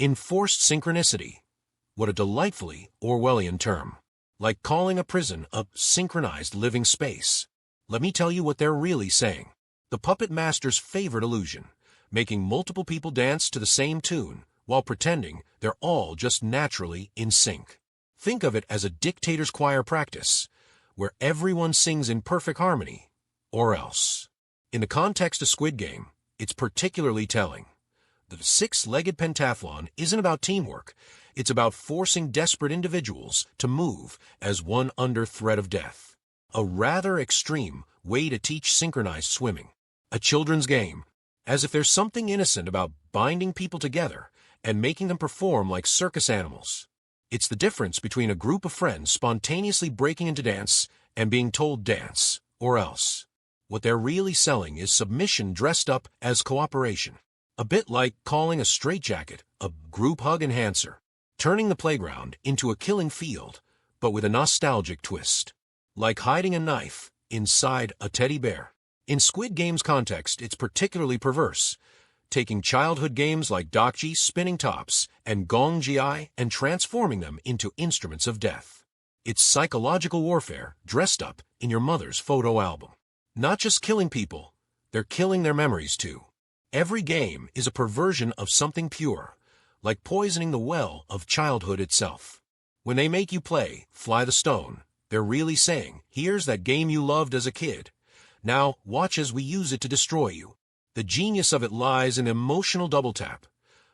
Enforced synchronicity. What a delightfully Orwellian term. Like calling a prison a synchronized living space. Let me tell you what they're really saying. The puppet master's favorite illusion, making multiple people dance to the same tune while pretending they're all just naturally in sync. Think of it as a dictator's choir practice, where everyone sings in perfect harmony, or else. In the context of Squid Game, it's particularly telling. The six-legged pentathlon isn't about teamwork. It's about forcing desperate individuals to move as one under threat of death. A rather extreme way to teach synchronized swimming. A children's game, as if there's something innocent about binding people together and making them perform like circus animals. It's the difference between a group of friends spontaneously breaking into dance and being told dance, or else. What they're really selling is submission dressed up as cooperation. A bit like calling a straitjacket a group hug enhancer. Turning the playground into a killing field, but with a nostalgic twist. Like hiding a knife inside a teddy bear. In Squid Game's context, it's particularly perverse, taking childhood games like Dokji, spinning tops, and Gong Gi and transforming them into instruments of death. It's psychological warfare dressed up in your mother's photo album. Not just killing people, they're killing their memories too. Every game is a perversion of something pure, like poisoning the well of childhood itself. When they make you play Fly the Stone, they're really saying, here's that game you loved as a kid. Now, watch as we use it to destroy you. The genius of it lies in emotional double tap.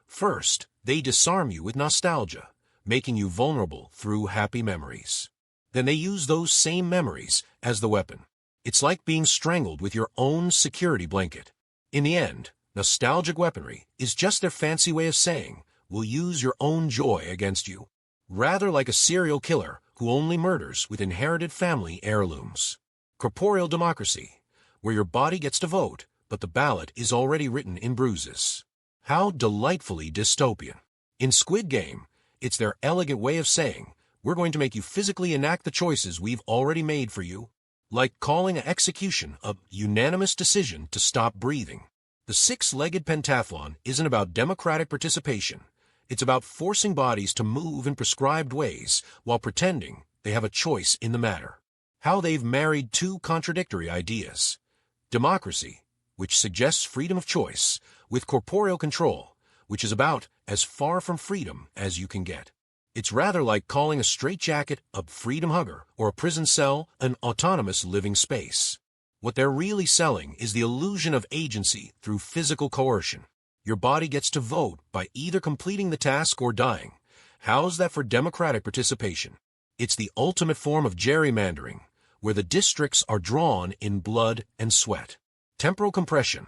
First, they disarm you with nostalgia, making you vulnerable through happy memories. Then they use those same memories as the weapon. It's like being strangled with your own security blanket. In the end, nostalgic weaponry is just their fancy way of saying, we'll use your own joy against you. Rather like a serial killer who only murders with inherited family heirlooms. Corporeal democracy, where your body gets to vote, but the ballot is already written in bruises. How delightfully dystopian. In Squid Game, it's their elegant way of saying, we're going to make you physically enact the choices we've already made for you. Like calling an execution a unanimous decision to stop breathing. The six-legged pentathlon isn't about democratic participation. It's about forcing bodies to move in prescribed ways while pretending they have a choice in the matter. How they've married two contradictory ideas. Democracy, which suggests freedom of choice, with corporeal control, which is about as far from freedom as you can get. It's rather like calling a straitjacket a freedom hugger or a prison cell an autonomous living space. What they're really selling is the illusion of agency through physical coercion. Your body gets to vote by either completing the task or dying. How's that for democratic participation? It's the ultimate form of gerrymandering, where the districts are drawn in blood and sweat. Temporal compression,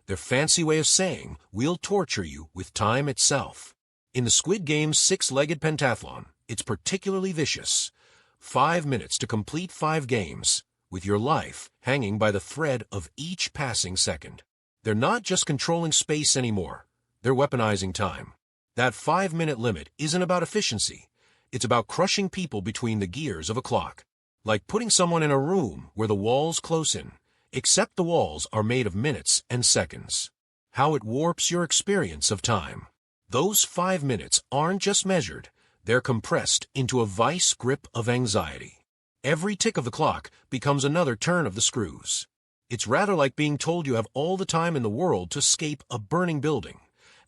their fancy way of saying, we'll torture you with time itself. In the Squid Game's six-legged pentathlon, it's particularly vicious. 5 minutes to complete 5 games, with your life hanging by the thread of each passing second. They're not just controlling space anymore, they're weaponizing time. That 5-minute limit isn't about efficiency, it's about crushing people between the gears of a clock. Like putting someone in a room where the walls close in, except the walls are made of minutes and seconds. How it warps your experience of time. Those 5 minutes aren't just measured, they're compressed into a vice grip of anxiety. Every tick of the clock becomes another turn of the screws. It's rather like being told you have all the time in the world to escape a burning building,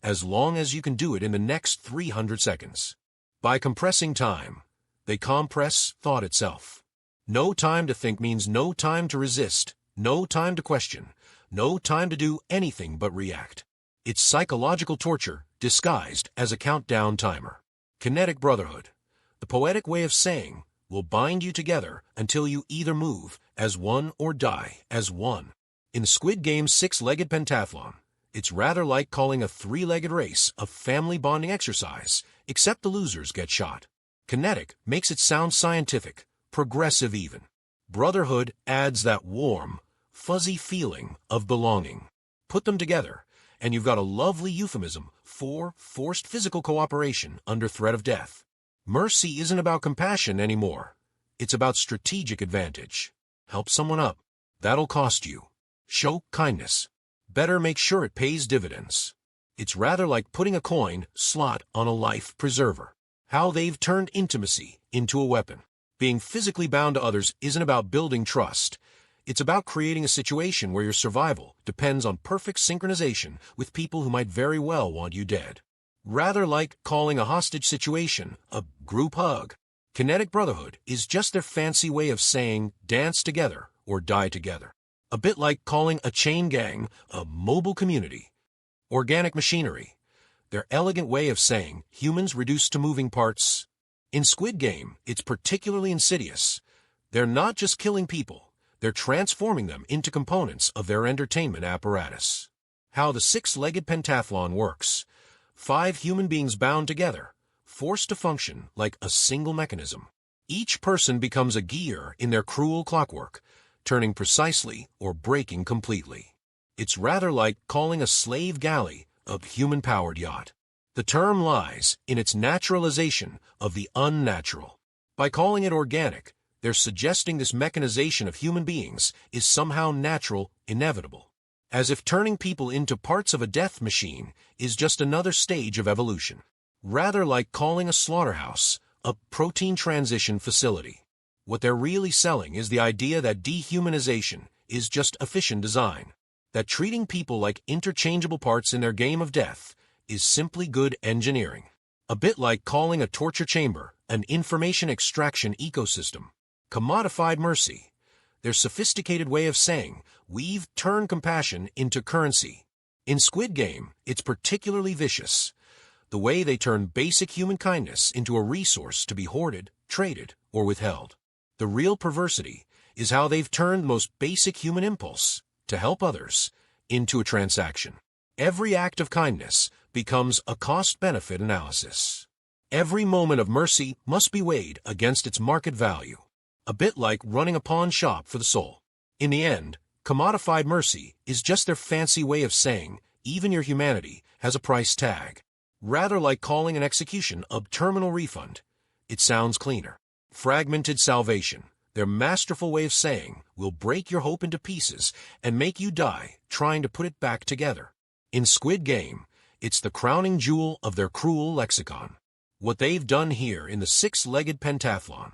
as long as you can do it in the next 300 seconds. By compressing time, they compress thought itself. No time to think means no time to resist, no time to question, no time to do anything but react. It's psychological torture disguised as a countdown timer. Kinetic brotherhood, the poetic way of saying, will bind you together until you either move as one or die as one. In the Squid Game's six-legged pentathlon, it's rather like calling a 3-legged race a family bonding exercise, except the losers get shot. Kinetic makes it sound scientific, progressive even. Brotherhood adds that warm, fuzzy feeling of belonging. Put them together, and you've got a lovely euphemism for forced physical cooperation under threat of death. Mercy isn't about compassion anymore. It's about strategic advantage. Help someone up. That'll cost you. Show kindness. Better make sure it pays dividends. It's rather like putting a coin slot on a life preserver. How they've turned intimacy into a weapon. Being physically bound to others isn't about building trust. It's about creating a situation where your survival depends on perfect synchronization with people who might very well want you dead. Rather like calling a hostage situation a group hug. Kinetic brotherhood is just their fancy way of saying dance together or die together. A bit like calling a chain gang a mobile community. Organic machinery. Their elegant way of saying humans reduced to moving parts. In Squid Game, it's particularly insidious. They're not just killing people, they're transforming them into components of their entertainment apparatus. How the six-legged pentathlon works. 5 human beings bound together, forced to function like a single mechanism. Each person becomes a gear in their cruel clockwork, turning precisely or breaking completely. It's rather like calling a slave galley a human-powered yacht. The term lies in its naturalization of the unnatural. By calling it organic, they're suggesting this mechanization of human beings is somehow natural, inevitable. As if turning people into parts of a death machine is just another stage of evolution. Rather like calling a slaughterhouse a protein transition facility. What they're really selling is the idea that dehumanization is just efficient design. That treating people like interchangeable parts in their game of death is simply good engineering. A bit like calling a torture chamber an information extraction ecosystem. Commodified mercy. Their sophisticated way of saying, we've turned compassion into currency. In Squid Game, it's particularly vicious. The way they turn basic human kindness into a resource to be hoarded, traded, or withheld. The real perversity is how they've turned the most basic human impulse, to help others, into a transaction. Every act of kindness becomes a cost-benefit analysis. Every moment of mercy must be weighed against its market value. A bit like running a pawn shop for the soul. In the end, commodified mercy is just their fancy way of saying even your humanity has a price tag. Rather like calling an execution a terminal refund. It sounds cleaner. Fragmented salvation. Their masterful way of saying will break your hope into pieces and make you die trying to put it back together. In Squid Game, it's the crowning jewel of their cruel lexicon. What they've done here in the six-legged pentathlon,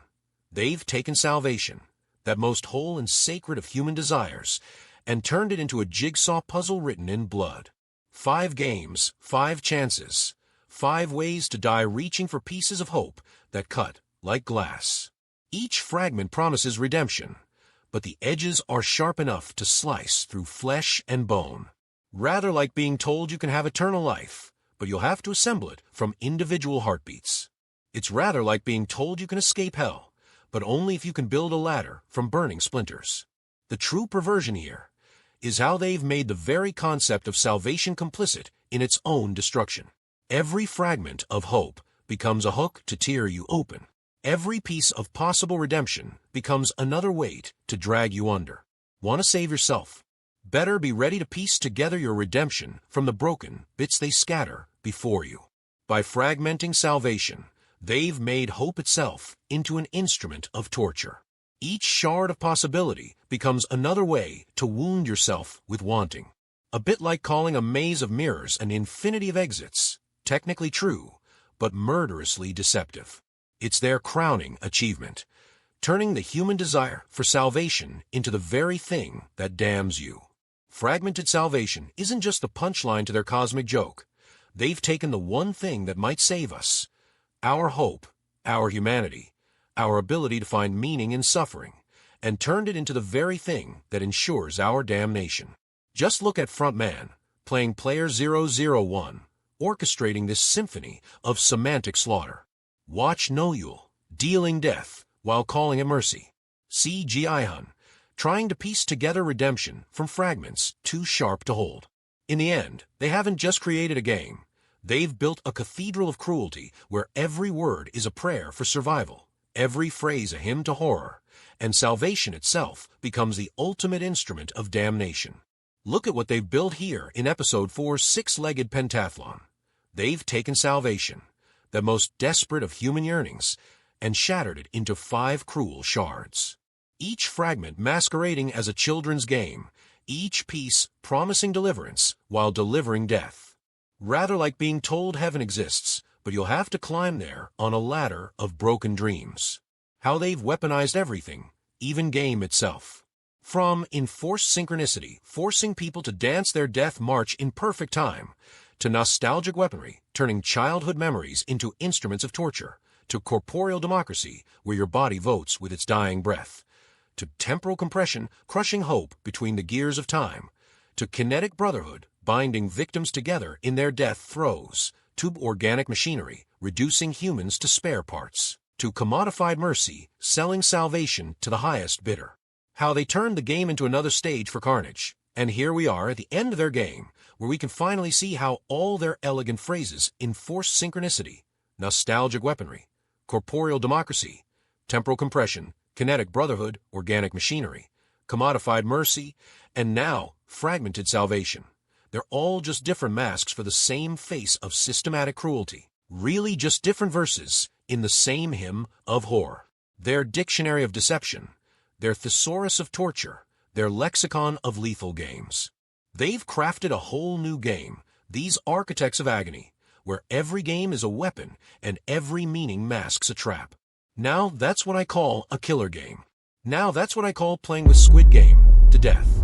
they've taken salvation, that most whole and sacred of human desires, and turned it into a jigsaw puzzle written in blood. 5 games, 5 chances, 5 ways to die reaching for pieces of hope that cut like glass. Each fragment promises redemption, but the edges are sharp enough to slice through flesh and bone. Rather like being told you can have eternal life, but you'll have to assemble it from individual heartbeats. It's rather like being told you can escape hell, but only if you can build a ladder from burning splinters. The true perversion here is how they've made the very concept of salvation complicit in its own destruction. Every fragment of hope becomes a hook to tear you open. Every piece of possible redemption becomes another weight to drag you under. Want to save yourself? Better be ready to piece together your redemption from the broken bits they scatter before you. By fragmenting salvation, they've made hope itself into an instrument of torture. Each shard of possibility becomes another way to wound yourself with wanting. A bit like calling a maze of mirrors an infinity of exits. Technically true, but murderously deceptive. It's their crowning achievement, turning the human desire for salvation into the very thing that damns you. Fragmented salvation isn't just the punchline to their cosmic joke. They've taken the one thing that might save us, our hope, our humanity, our ability to find meaning in suffering, and turned it into the very thing that ensures our damnation. Just look at Frontman, playing Player 001, orchestrating this symphony of semantic slaughter. Watch Noyul, dealing death while calling it mercy. See Gi-hun, trying to piece together redemption from fragments too sharp to hold. In the end, they haven't just created a game. They've built a cathedral of cruelty where every word is a prayer for survival, every phrase a hymn to horror, and salvation itself becomes the ultimate instrument of damnation. Look at what they've built here in Episode 4's Six-Legged Pentathlon. They've taken salvation, the most desperate of human yearnings, and shattered it into 5 cruel shards. Each fragment masquerading as a children's game, each piece promising deliverance while delivering death. Rather like being told heaven exists, but you'll have to climb there on a ladder of broken dreams. How they've weaponized everything, even game itself. From enforced synchronicity, forcing people to dance their death march in perfect time, to nostalgic weaponry, turning childhood memories into instruments of torture, to corporeal democracy, where your body votes with its dying breath, to temporal compression, crushing hope between the gears of time, to kinetic brotherhood, binding victims together in their death throes, to organic machinery, reducing humans to spare parts, to commodified mercy, selling salvation to the highest bidder. How they turned the game into another stage for carnage. And here we are at the end of their game, where we can finally see how all their elegant phrases, enforced synchronicity, nostalgic weaponry, corporeal democracy, temporal compression, kinetic brotherhood, organic machinery, commodified mercy, and now fragmented salvation. They're all just different masks for the same face of systematic cruelty. Really just different verses in the same hymn of horror. Their dictionary of deception, their thesaurus of torture, their lexicon of lethal games. They've crafted a whole new game, these architects of agony, where every game is a weapon and every meaning masks a trap. Now that's what I call a killer game. Now that's what I call playing with Squid Game to death.